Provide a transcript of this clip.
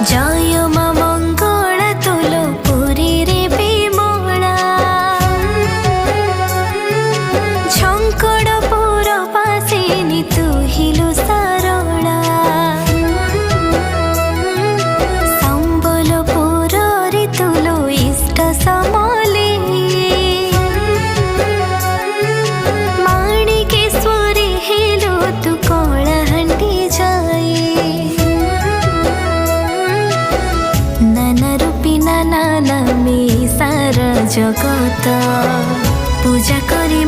जय मा मंगला तुलो पुरी रे बिमला झंकड़पुर पासेनी तू हिलु सारला संबलपुर रे तुलो इष्ट समले माणिकेश्वरी हेलो तू कलाहांडी जाए नाना रूपी नाना नामे सारा जगत पूजा करी